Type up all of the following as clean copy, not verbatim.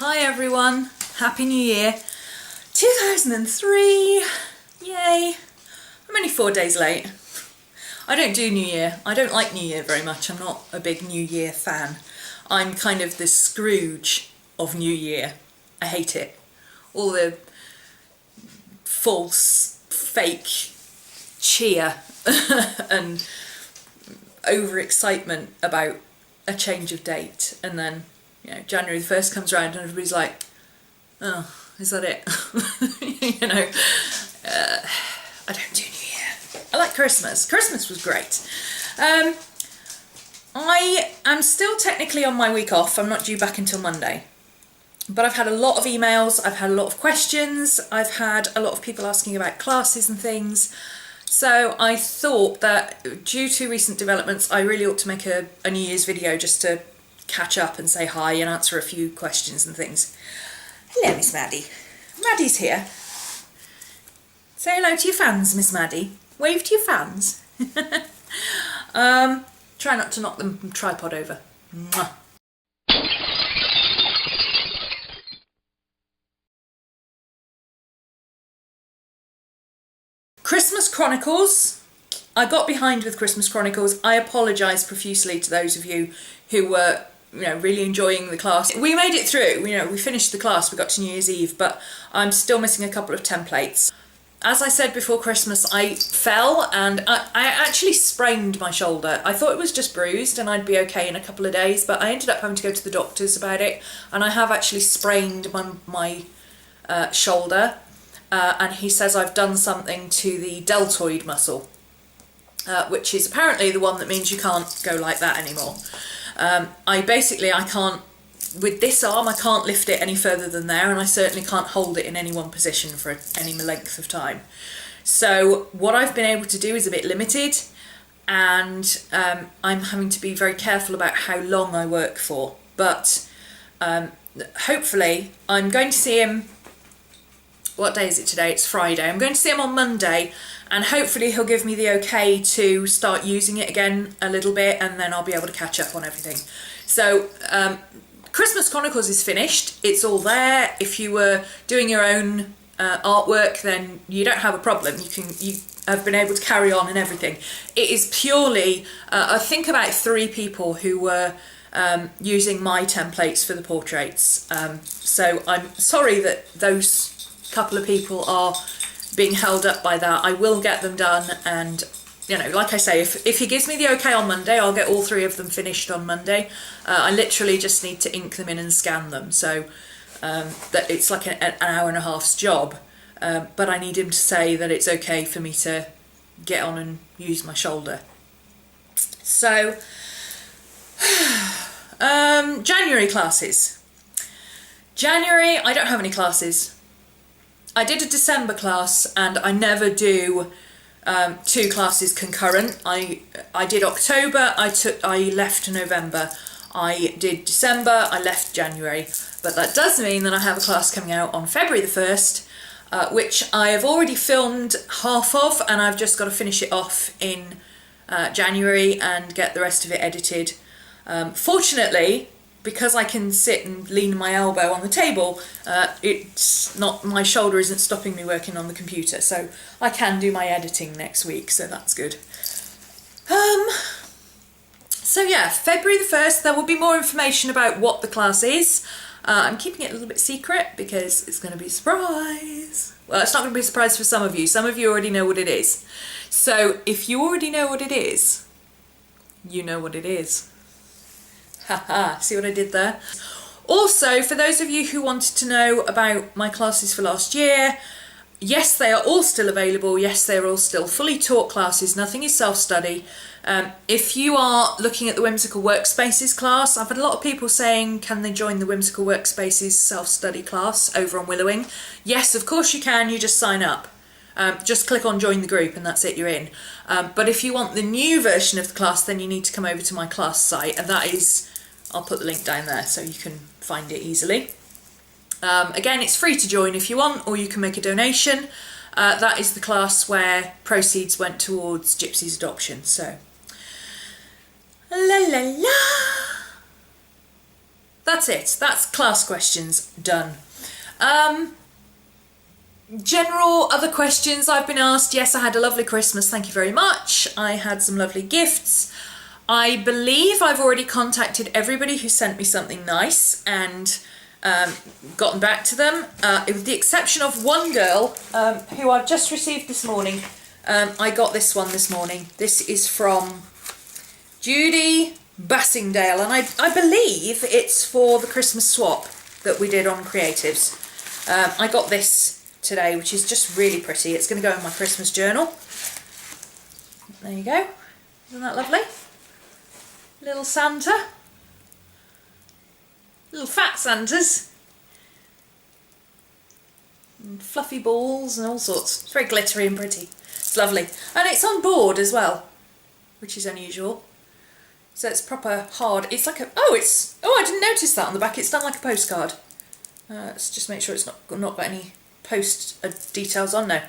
Hi everyone, Happy New Year. 2003, yay. I'm only 4 days late. I don't do New Year. I don't like New Year very much. I'm not a big New Year fan. I'm kind of the Scrooge of New Year. I hate it. All the false, fake cheer and overexcitement about a change of date, and then January the 1st comes around and everybody's like, oh, is that it? I don't do New Year. I like Christmas. Christmas was great. I am still technically on my week off. I'm not due back until Monday. But I've had a lot of emails, I've had a lot of questions, I've had a lot of people asking about classes and things. So I thought that due to recent developments, I really ought to make a New Year's video just to catch up and say hi and answer a few questions and things. Hello, Miss Maddie. Maddie's here. Say hello to your fans, Miss Maddie. Wave to your fans. Try not to knock the tripod over. Mwah. Christmas Chronicles. I got behind with Christmas Chronicles. I apologise profusely to those of you who were really enjoying the class. We made it through, we finished the class, we got to New Year's Eve, but I'm still missing a couple of templates. As I said before Christmas, I fell and I actually sprained my shoulder. I thought it was just bruised and I'd be okay in a couple of days, but I ended up having to go to the doctors about it, and I have actually sprained my shoulder, and he says I've done something to the deltoid muscle, which is apparently the one that means you can't go like that anymore. I can't, with this arm, I can't lift it any further than there, and I certainly can't hold it in any one position for any length of time. So what I've been able to do is a bit limited, and I'm having to be very careful about how long I work for. But hopefully I'm going to see him, what day is it today? It's Friday. I'm going to see him on Monday, and hopefully he'll give me the okay to start using it again a little bit, and then I'll be able to catch up on everything. So Christmas Chronicles is finished. It's all there. If you were doing your own artwork, then you don't have a problem. You have been able to carry on and everything. It is purely, I think about 3 people who were using my templates for the portraits. So I'm sorry that those couple of people are being held up by that. I will get them done, and like I say, if he gives me the okay on Monday, I'll get all 3 of them finished on Monday. I literally just need to ink them in and scan them, so that it's like an hour and a half's job, but I need him to say that it's okay for me to get on and use my shoulder. So January classes. January, I don't have any classes. I did a December class, and I never do 2 classes concurrent. I did October, I left November. I did December, I left January. But that does mean that I have a class coming out on February the 1st, which I have already filmed half of, and I've just got to finish it off in January and get the rest of it edited. Fortunately, because I can sit and lean my elbow on the table, my shoulder isn't stopping me working on the computer, so I can do my editing next week, so that's good. So yeah, February the 1st, there will be more information about what the class is. I'm keeping it a little bit secret because it's going to be a surprise. Well, it's not going to be a surprise for some of you. Some of you already know what it is. So if you already know what it is, you know what it is. Haha, see what I did there? Also, for those of you who wanted to know about my classes for last year, yes, they are all still available. Yes, they're all still fully taught classes. Nothing is self-study. If you are looking at the Whimsical Workspaces class, I've had a lot of people saying, can they join the Whimsical Workspaces self-study class over on Willowing? Yes, of course you can. You just sign up. Just click on join the group and that's it, you're in. But if you want the new version of the class, then you need to come over to my class site, and that is, I'll put the link down there so you can find it easily. Again, it's free to join if you want, or you can make a donation. That is the class where proceeds went towards Gypsy's adoption. So, la la la. that's it. That's class questions done. General other questions I've been asked. Yes, I had a lovely Christmas, thank you very much. I had some lovely gifts. I believe I've already contacted everybody who sent me something nice and gotten back to them, with the exception of one girl who I've just received this morning. I got this one this morning. This is from Judy Bassingdale, and I believe it's for the Christmas swap that we did on Creatives. I got this today, which is just really pretty. It's going to go in my Christmas journal. There you go. Isn't that lovely? Little Santa. Little fat Santas. And fluffy balls and all sorts. It's very glittery and pretty. It's lovely. And it's on board as well, which is unusual. So it's proper hard. It's like a... Oh, I didn't notice that on the back. It's done like a postcard. Let's just make sure it's not got any post details on now.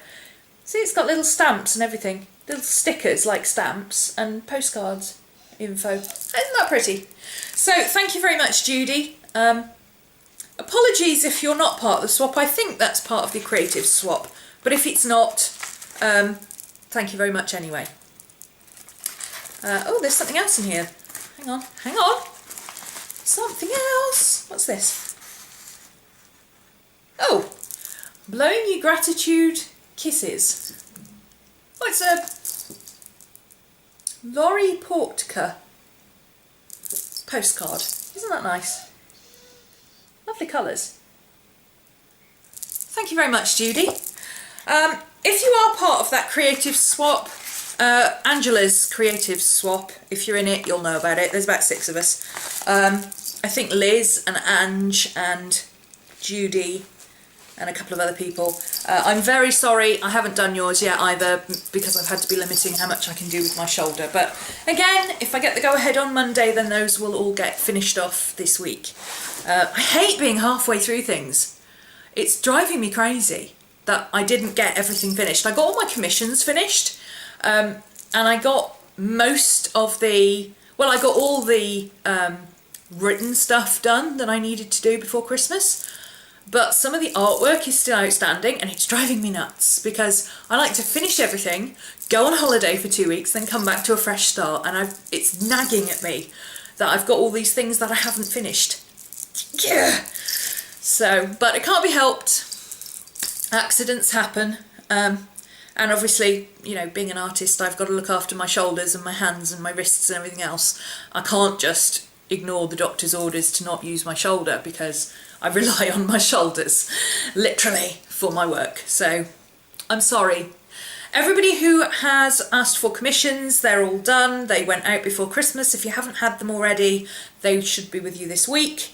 See, it's got little stamps and everything. Little stickers like stamps and postcards info. Isn't that pretty? So thank you very much, Judy. Apologies if you're not part of the swap. I think that's part of the Creative swap, but if it's not, thank you very much anyway. Oh, there's something else in here. Hang on. Something else. What's this? Oh, blowing you gratitude kisses. Oh, it's a Laurie Portka postcard. Isn't that nice? Lovely colours. Thank you very much, Judy. If you are part of that Creative swap, Angela's Creative swap, if you're in it, you'll know about it. There's about 6 of us. I think Liz and Ange and Judy and a couple of other people. I'm very sorry I haven't done yours yet either, because I've had to be limiting how much I can do with my shoulder. But again, if I get the go-ahead on Monday, then those will all get finished off this week. I hate being halfway through things. It's driving me crazy that I didn't get everything finished. I got all my commissions finished, and I got most of the... Well, I got all the written stuff done that I needed to do before Christmas. But some of the artwork is still outstanding, and it's driving me nuts because I like to finish everything, go on holiday for 2 weeks, then come back to a fresh start, and it's nagging at me that I've got all these things that I haven't finished. Yeah. So, but it can't be helped. Accidents happen, and obviously, you know, being an artist, I've got to look after my shoulders and my hands and my wrists and everything else. I can't just ignore the doctor's orders to not use my shoulder, because I rely on my shoulders, literally, for my work. So, I'm sorry. Everybody who has asked for commissions, they're all done. They went out before Christmas. If you haven't had them already, they should be with you this week.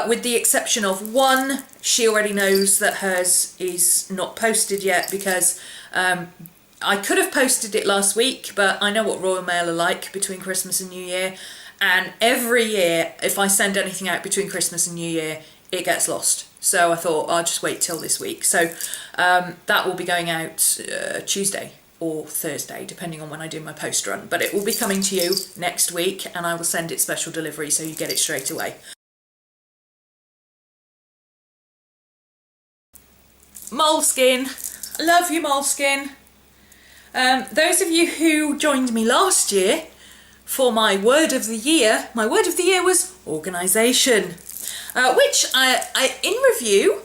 With the exception of one, she already knows that hers is not posted yet, because I could have posted it last week, but I know what Royal Mail are like between Christmas and New Year. And every year, if I send anything out between Christmas and New Year, it gets lost. So I thought I'll just wait till this week. So that will be going out Tuesday or Thursday, depending on when I do my post run. But it will be coming to you next week, and I will send it special delivery so you get it straight away. Moleskin. I love you, Moleskin. Those of you who joined me last year for my word of the year was organisation, which I in review,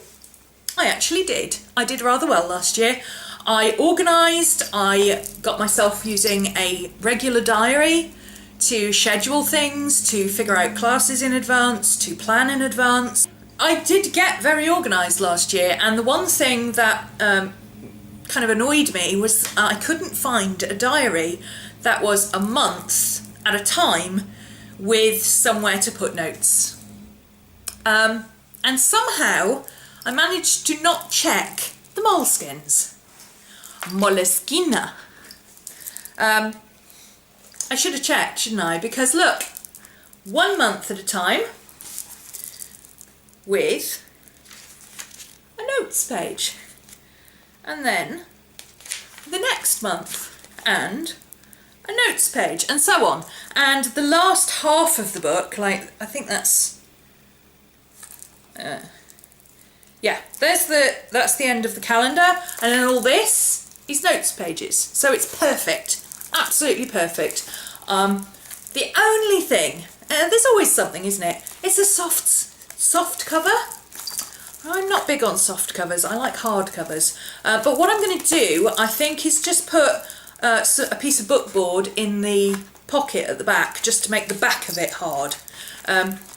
I actually did. I did rather well last year. I organised, I got myself using a regular diary to schedule things, to figure out classes in advance, to plan in advance. I did get very organised last year, and the one thing that kind of annoyed me was I couldn't find a diary that was a month at a time with somewhere to put notes. And somehow I managed to not check the moleskins. Moleskina. I should have checked, shouldn't I? Because look, 1 month at a time with a notes page. And then the next month and a notes page, and so on. And the last half of the book, like I think that's yeah, that's the end of the calendar, and then all this is notes pages. So it's perfect, absolutely perfect. The only thing, there's always something, isn't it? It's a soft cover. I'm not big on soft covers, I like hard covers. But what I'm going to do, I think, is just put a piece of bookboard in the pocket at the back, just to make the back of it hard.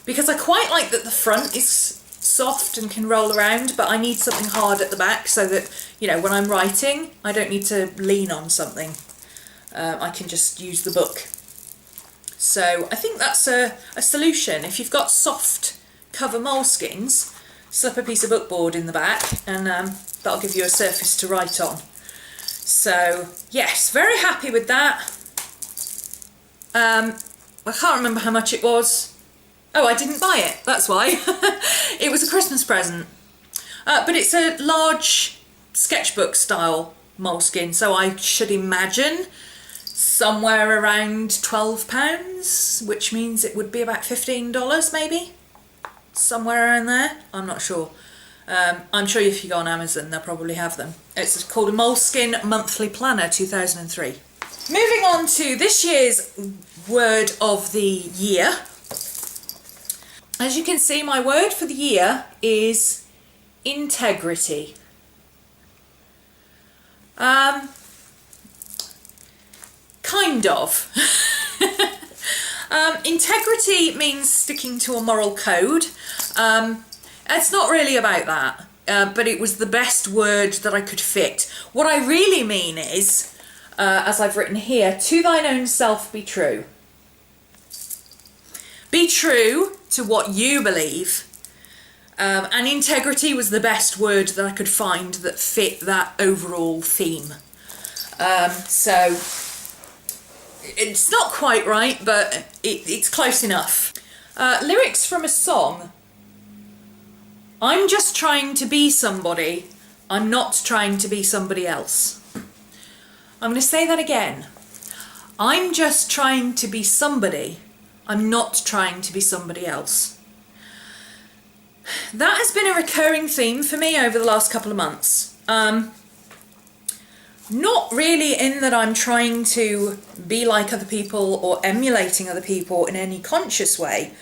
Because I quite like that the front is soft and can roll around, but I need something hard at the back so that, you know, when I'm writing, I don't need to lean on something. I can just use the book. So I think that's a solution. If you've got soft cover moleskins, slip a piece of bookboard in the back, and that'll give you a surface to write on. So yes, very happy with that. I can't remember how much it was. Oh, I didn't buy it, that's why. It was a Christmas present. But it's a large sketchbook style moleskin, so I should imagine somewhere around £12, which means it would be about $15 maybe. Somewhere around there, I'm not sure. I'm sure if you go on Amazon they'll probably have them. It's called a Moleskine Monthly Planner 2003. Moving on to this year's word of the year. As you can see, my word for the year is integrity. Kind of. Integrity means sticking to a moral code. It's not really about that, but it was the best word that I could fit. What I really mean is, as I've written here, to thine own self be true. Be true to what you believe. And integrity was the best word that I could find that fit that overall theme. So it's not quite right, but it's close enough. Lyrics from a song. I'm just trying to be somebody. I'm not trying to be somebody else. I'm going to say that again. I'm just trying to be somebody. I'm not trying to be somebody else. That has been a recurring theme for me over the last couple of months. Not really in that I'm trying to be like other people or emulating other people in any conscious way.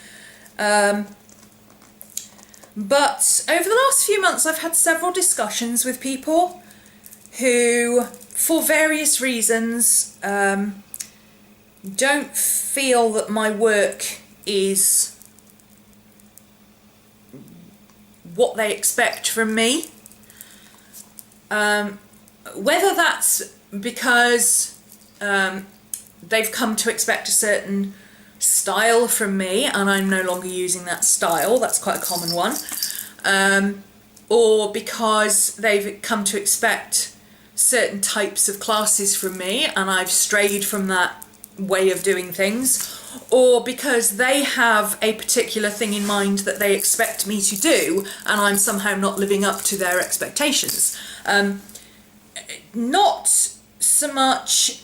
But over the last few months I've had several discussions with people who, for various reasons, don't feel that my work is what they expect from me. Whether that's because they've come to expect a certain style from me and I'm no longer using that style, that's quite a common one, or because they've come to expect certain types of classes from me and I've strayed from that way of doing things, or because they have a particular thing in mind that they expect me to do and I'm somehow not living up to their expectations. Not so much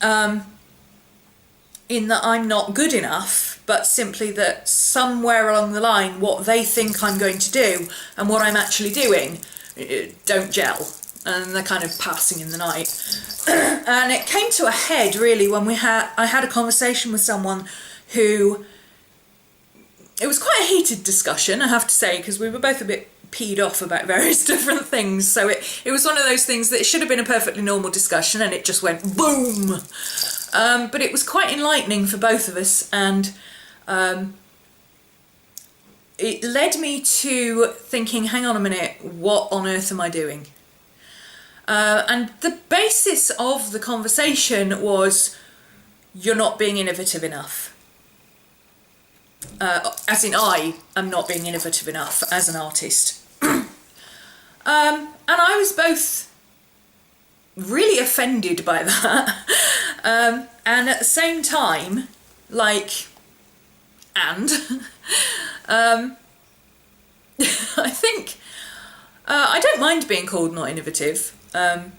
in that I'm not good enough, but simply that somewhere along the line what they think I'm going to do and what I'm actually doing don't gel, and they're kind of passing in the night. And it came to a head really when I had a conversation with someone who, it was quite a heated discussion, I have to say, because we were both a bit peed off about various different things, so it was one of those things that it should have been a perfectly normal discussion and it just went boom. But it was quite enlightening for both of us, and it led me to thinking, hang on a minute, what on earth am I doing? And the basis of the conversation was, you're not being innovative enough. As in, I am not being innovative enough as an artist. And I was both really offended by that, and at the same time, like, I think I don't mind being called not innovative. I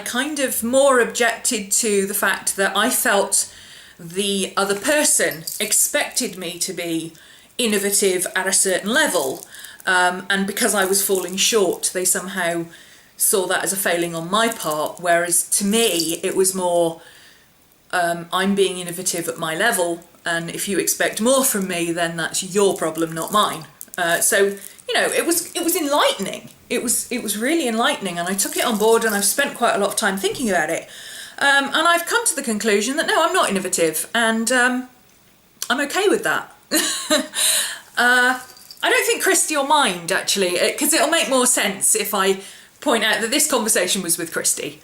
kind of more objected to the fact that I felt the other person expected me to be innovative at a certain level, And because I was falling short, they somehow saw that as a failing on my part, whereas to me it was more, I'm being innovative at my level, and if you expect more from me, then that's your problem, not mine. So you know, it was enlightening. It was really enlightening, and I took it on board, and I've spent quite a lot of time thinking about it. And I've come to the conclusion that no, I'm not innovative, and I'm okay with that. I don't think Christy will mind, actually, because it'll make more sense if I point out that this conversation was with Christy.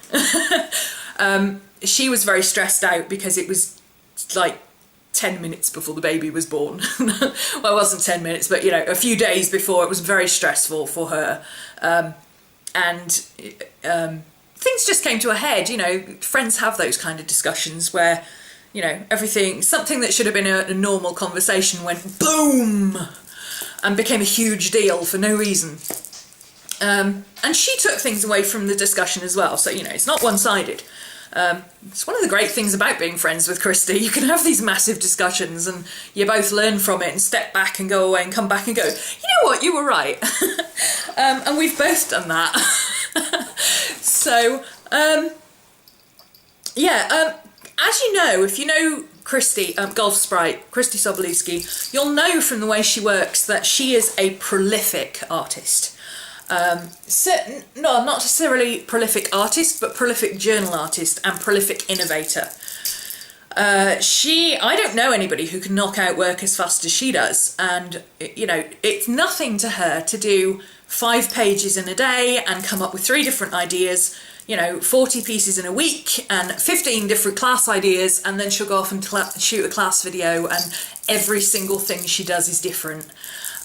She was very stressed out because it was like 10 minutes before the baby was born. Well, it wasn't 10 minutes, but you know, a few days before. It was very stressful for her. And things just came to a head. You know, friends have those kind of discussions where, you know, something that should have been a normal conversation went boom and became a huge deal for no reason. And she took things away from the discussion as well. So, you know, it's not one-sided. It's one of the great things about being friends with Christy. You can have these massive discussions and you both learn from it and step back and go away and come back and go, you know what, you were right. And we've both done that. So, as you know, if you know Christy, Golf Sprite, Christy Sobolewski, you'll know from the way she works that she is a prolific artist. Not necessarily prolific artist, but prolific journal artist and prolific innovator. I don't know anybody who can knock out work as fast as she does, and you know, it's nothing to her to do 5 pages in a day and come up with 3 different ideas, you know, 40 pieces in a week and 15 different class ideas, and then she'll go off and shoot a class video, and every single thing she does is different.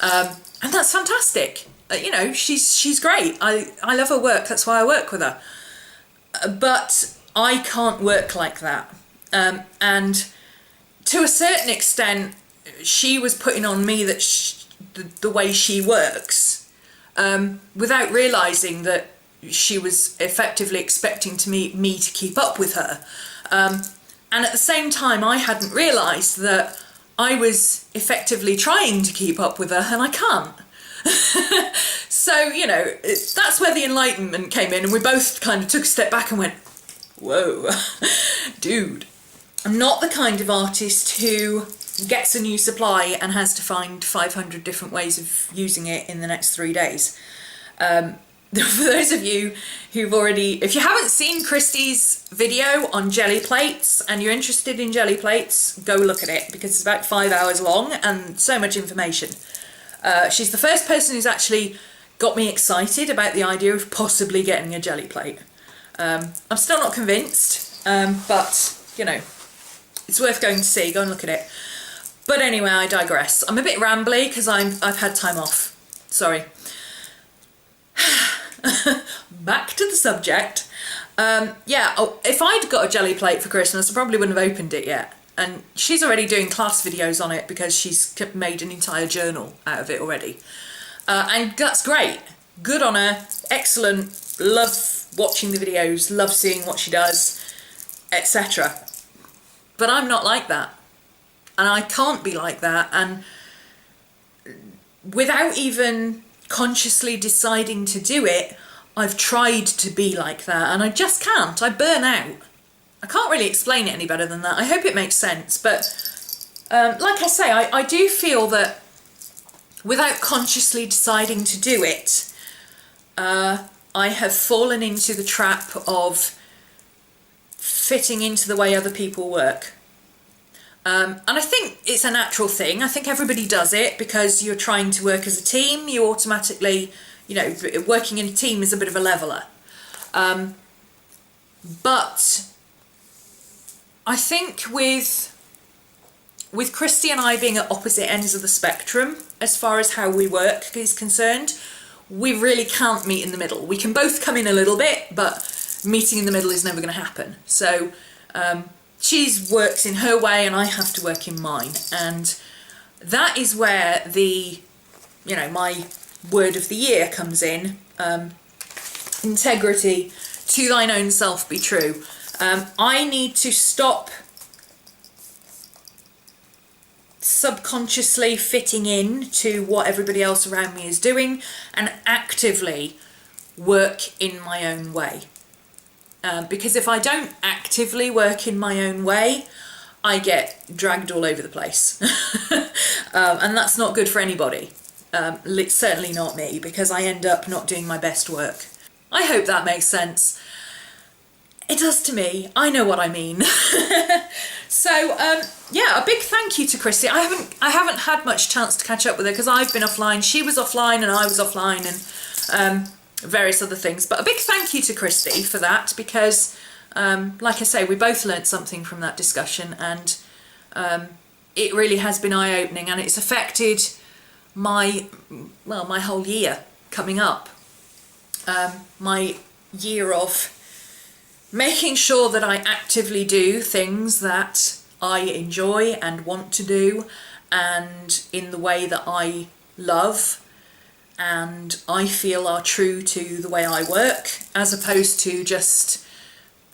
And that's fantastic. You know, she's great. I love her work. That's why I work with her. But I can't work like that. And to a certain extent, she was putting on me that the way she works, without realising that she was effectively expecting me to keep up with her. And at the same time, I hadn't realised that I was effectively trying to keep up with her, and I can't. So, you know, that's where the enlightenment came in, and we both kind of took a step back and went, whoa, dude, I'm not the kind of artist who gets a new supply and has to find 500 different ways of using it in the next 3 days. For those of you who've already, if you haven't seen Christy's video on jelly plates and you're interested in jelly plates, go look at it, because it's about 5 hours long and so much information. She's the first person who's actually got me excited about the idea of possibly getting a jelly plate. I'm still not convinced, but, you know, it's worth going to see. Go and look at it. But anyway, I digress. I'm a bit rambly because I've had time off. Sorry. Back to the subject. If I'd got a jelly plate for Christmas, I probably wouldn't have opened it yet. And she's already doing class videos on it because she's made an entire journal out of it already. And that's great. Good on her. Excellent. Love watching the videos. Love seeing what she does, etc. But I'm not like that. And I can't be like that. And without even consciously deciding to do it, I've tried to be like that. And I just can't. I burn out. I can't really explain it any better than that. I hope it makes sense. But like I say, I do feel that without consciously deciding to do it, I have fallen into the trap of fitting into the way other people work. And I think it's a natural thing. I think everybody does it because you're trying to work as a team. You automatically, you know, working in a team is a bit of a leveller. But I think with Christy and I being at opposite ends of the spectrum as far as how we work is concerned, we really can't meet in the middle. We can both come in a little bit, but meeting in the middle is never going to happen. So she works in her way and I have to work in mine. And that is where my word of the year comes in. Integrity. To thine own self be true. I need to stop subconsciously fitting in to what everybody else around me is doing and actively work in my own way. Because if I don't actively work in my own way, I get dragged all over the place. And that's not good for anybody. Certainly not me, because I end up not doing my best work. I hope that makes sense. It does to me. I know what I mean. So yeah, a big thank you to Christy. I haven't had much chance to catch up with her because I've been offline. She was offline and I was offline, and various other things. But a big thank you to Christy for that, because like I say, we both learnt something from that discussion, and it really has been eye-opening, and it's affected my whole year coming up. My year of making sure that I actively do things that I enjoy and want to do, and in the way that I love and I feel are true to the way I work, as opposed to just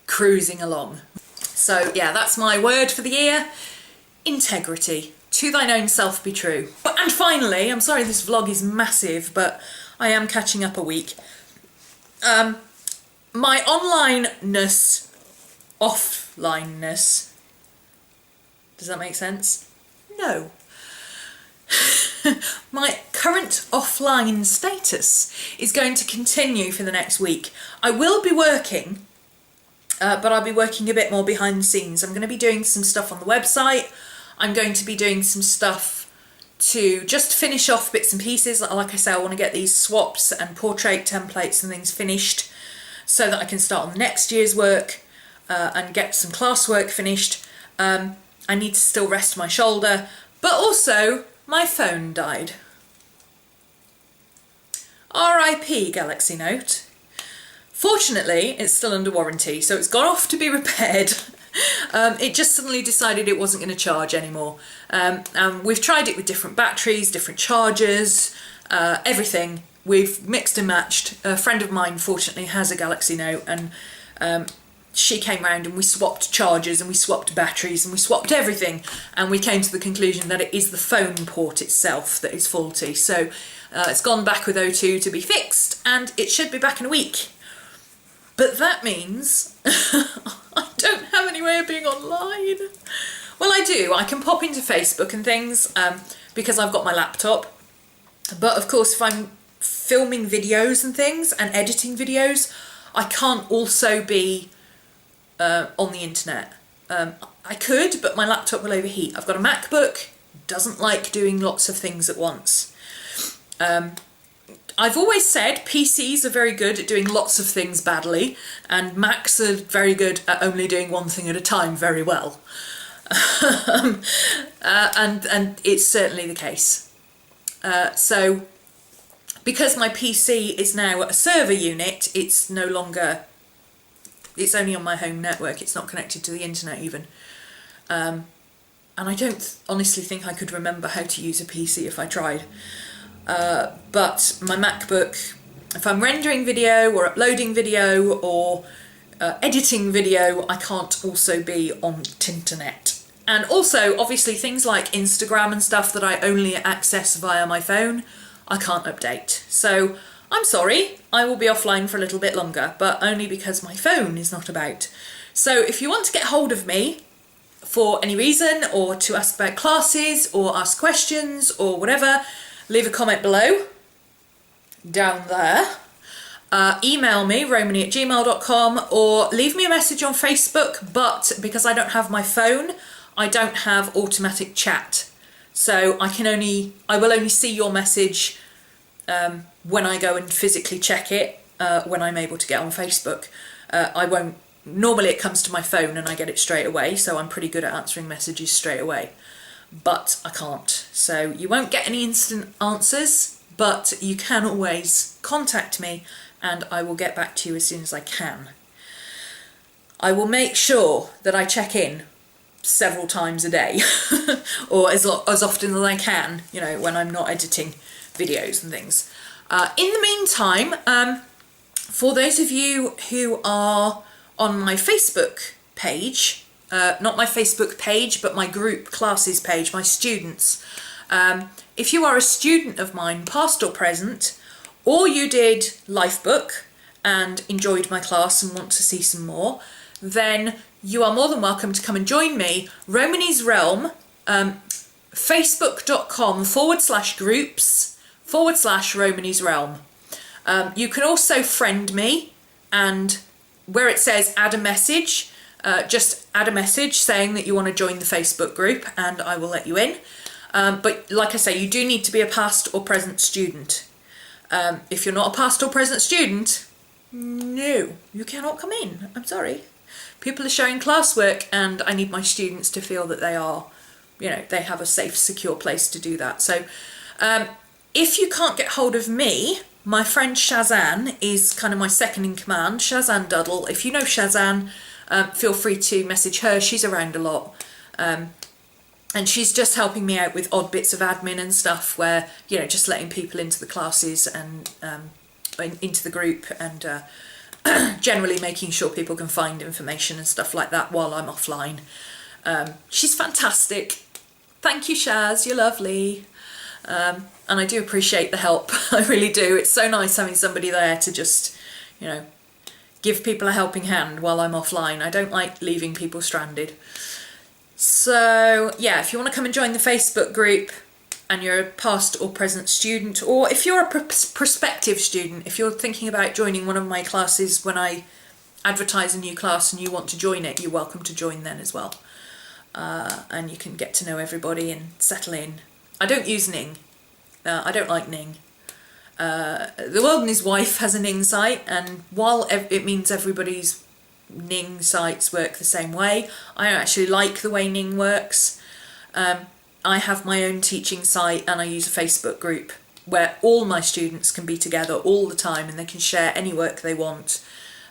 cruising along. So yeah, that's my word for the year: integrity. To thine own self be true. And finally, I'm sorry this vlog is massive, but I am catching up a week. My onlineness, offlineness, does that make sense? No. My current offline status is going to continue for the next week. I will be working, but I'll be working a bit more behind the scenes. I'm going to be doing some stuff on the website. I'm going to be doing some stuff to just finish off bits and pieces. Like I say, I want to get these swaps and portrait templates and things finished so that I can start on next year's work and get some classwork finished. I need to still rest my shoulder, but also my phone died. RIP Galaxy Note. Fortunately, it's still under warranty, so it's gone off to be repaired. It just suddenly decided it wasn't going to charge anymore. We've tried it with different batteries, different chargers, everything. We've mixed and matched. A friend of mine, fortunately, has a Galaxy Note, and she came round and we swapped chargers and we swapped batteries and we swapped everything, and we came to the conclusion that it is the phone port itself that is faulty. So it's gone back with O2 to be fixed, and it should be back in a week. But that means I don't have any way of being online. Well, I do. I can pop into Facebook and things because I've got my laptop. But of course, if I'm filming videos and things and editing videos, I can't also be on the internet. I could, but my laptop will overheat. I've got a MacBook, doesn't like doing lots of things at once. I've always said PCs are very good at doing lots of things badly, and Macs are very good at only doing one thing at a time very well. And it's certainly the case. So because my PC is now a server unit, it's no longer, it's only on my home network, it's not connected to the internet even. And I don't honestly think I could remember how to use a PC if I tried. But my MacBook, if I'm rendering video or uploading video or editing video, I can't also be on Tinternet. And also, obviously, things like Instagram and stuff that I only access via my phone, I can't update. So I'm sorry, I will be offline for a little bit longer, but only because my phone is not about. So if you want to get hold of me for any reason, or to ask about classes or ask questions or whatever, leave a comment below, down there. Email me, romany@gmail.com, or leave me a message on Facebook, but because I don't have my phone, I don't have automatic chat. So I will only see your message when I go and physically check it, when I'm able to get on Facebook. I won't, normally it comes to my phone and I get it straight away, so I'm pretty good at answering messages straight away. But I can't. So you won't get any instant answers, but you can always contact me and I will get back to you as soon as I can. I will make sure that I check in several times a day or as often as I can, you know, when I'm not editing videos and things. In the meantime, for those of you who are on my Facebook page, not my Facebook page, but my group classes page, my students. If you are a student of mine, past or present, or you did Lifebook and enjoyed my class and want to see some more, then you are more than welcome to come and join me. RhomanysRealm, facebook.com/groups/RhomanysRealm. You can also friend me, and where it says add a message, just add a message saying that you want to join the Facebook group and I will let you in. But like I say, you do need to be a past or present student. If you're not a past or present student, no, you cannot come in. I'm sorry. People are showing classwork and I need my students to feel that they are, you know, they have a safe, secure place to do that. So if you can't get hold of me, my friend Shazan is kind of my second in command, Shazan Duddle. If you know Shazan, feel free to message her. She's around a lot. And she's just helping me out with odd bits of admin and stuff where, you know, just letting people into the classes and into the group and generally making sure people can find information and stuff like that while I'm offline. She's fantastic. Thank you, Shaz. You're lovely. And I do appreciate the help. I really do. It's so nice having somebody there to just, you know, give people a helping hand while I'm offline. I don't like leaving people stranded. So yeah, if you want to come and join the Facebook group and you're a past or present student, or if you're a prospective student, if you're thinking about joining one of my classes when I advertise a new class and you want to join it, you're welcome to join then as well. And you can get to know everybody and settle in. I don't use Ning. I don't like Ning. The World and His Wife has a Ning site, and while it means everybody's Ning sites work the same way, I actually like the way Ning works. I have my own teaching site and I use a Facebook group where all my students can be together all the time and they can share any work they want.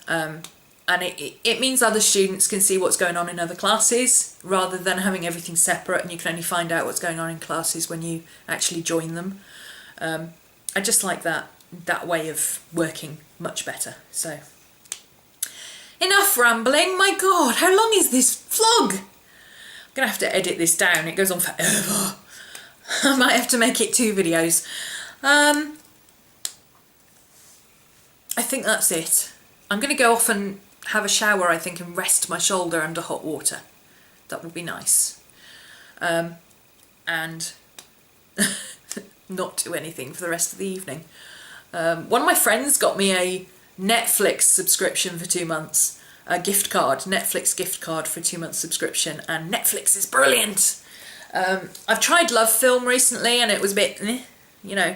And it means other students can see what's going on in other classes rather than having everything separate, and you can only find out what's going on in classes when you actually join them. I just like that way of working much better. So enough rambling. My God, how long is this vlog? I'm gonna have to edit this down. It goes on forever. I might have to make it 2 videos. I think that's it. I'm gonna go off and have a shower, I think, and rest my shoulder under hot water. That would be nice. And not do anything for the rest of the evening. One of my friends got me a Netflix subscription for 2 months. A gift card, Netflix gift card for 2 months subscription, and Netflix is brilliant. I've tried Love Film recently and it was a bit, you know,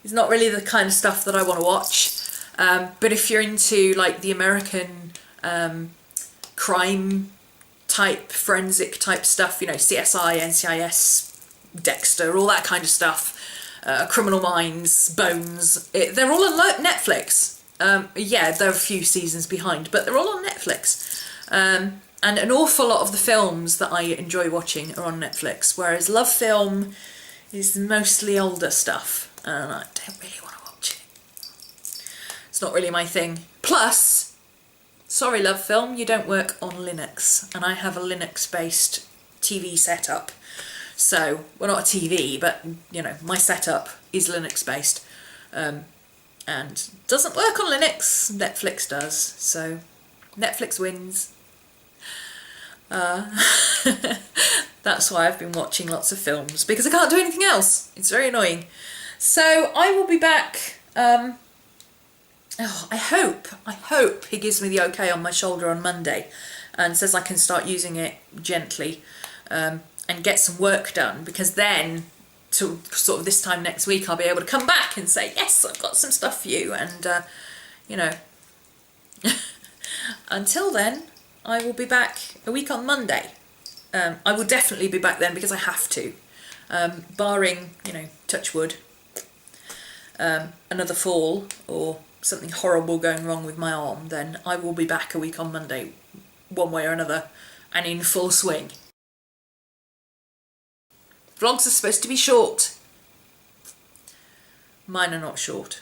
it's not really the kind of stuff that I want to watch. But if you're into like the American crime type, forensic type stuff, you know, CSI, NCIS, Dexter, all that kind of stuff, Criminal Minds, Bones, they're all on Netflix. Yeah, they're a few seasons behind, but they're all on Netflix. And an awful lot of the films that I enjoy watching are on Netflix, whereas Love Film is mostly older stuff, and I don't really want to watch it. It's not really my thing. Plus, sorry Love Film, you don't work on Linux, and I have a Linux-based TV setup. So, well, not a TV, but, you know, my setup is Linux-based. And doesn't work on Linux. Netflix does, so Netflix wins. That's why I've been watching lots of films, because I can't do anything else. It's very annoying. So I will be back. I hope he gives me the okay on my shoulder on Monday and says I can start using it gently and get some work done, because then to sort of this time next week I'll be able to come back and say, yes, I've got some stuff for you, and you know, until then I will be back a week on Monday. I will definitely be back then because I have to, barring, you know, touch wood, another fall or something horrible going wrong with my arm, then I will be back a week on Monday one way or another and in full swing. Vlogs are supposed to be short. Mine are not short.